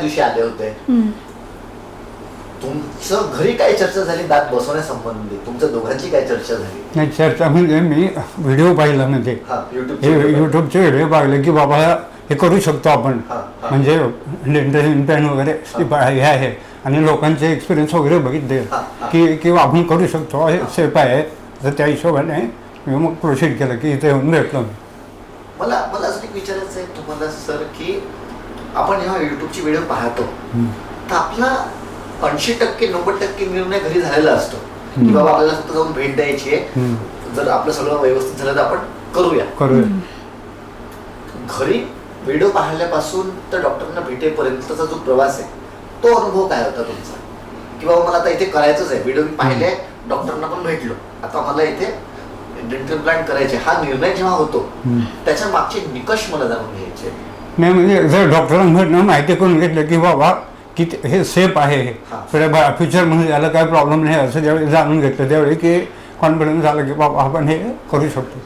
दिवशी आले होते. तुमचं घरी काय चर्चा झाली दात बसवण्यासंबंधी? तुमच्या दोघांची काय चर्चा झाली? नाही, चर्चा म्हणजे मी व्हिडिओ पाहिला म्हणजे युट्यूबचे व्हिडिओ पाहिले की बाबा हे करू शकतो आपण, म्हणजे डेंटल इम्प्लांट वगैरे हे आहे, आणि लोकांचे एक्सपिरियन्स वगैरे बघितले की आपण करू शकतो, हे सेफ आहे. तर त्या हिशोबाने मी मग प्रोसीड केलं की इथे येऊन भेटलो. मला असं एक विचारायचं आहे तुम्हाला सर, की आपण जेव्हा युट्यूबची व्हिडिओ पाहतो तर आपला 80% 90% निर्णय घरी झालेला असतो की बाबा आपल्याला फक्त जाऊन भेट द्यायची आहे, जर आपलं सगळं व्यवस्थित झालं तर आपण करूया. घरी व्हिडिओ पाहिल्यापासून तर डॉक्टरांना भेटेपर्यंतचा जो प्रवास आहे तो अनुभव काय होता तुमचा? की बाबा मला आता इथे करायचंच आहे, व्हिडिओ मी पाहिले, डॉक्टरांना पण भेटलो, आता मला इथे डेंटल इम्प्लांट करायचे, हा निर्णय जेव्हा होतो त्याच्या मागचे निकष मला जाणून घ्यायचे. नाही म्हणजे जर डॉक्टरांकडनं माहिती करून घेतलं की बाबा की हे सेफ आहे, फ्युचरमध्ये याला काय प्रॉब्लेम नाही असं ज्यावेळी जाणून घेतलं त्यावेळी की कॉन्फिडन्स झालं की बाबा आपण हे करू शकतो.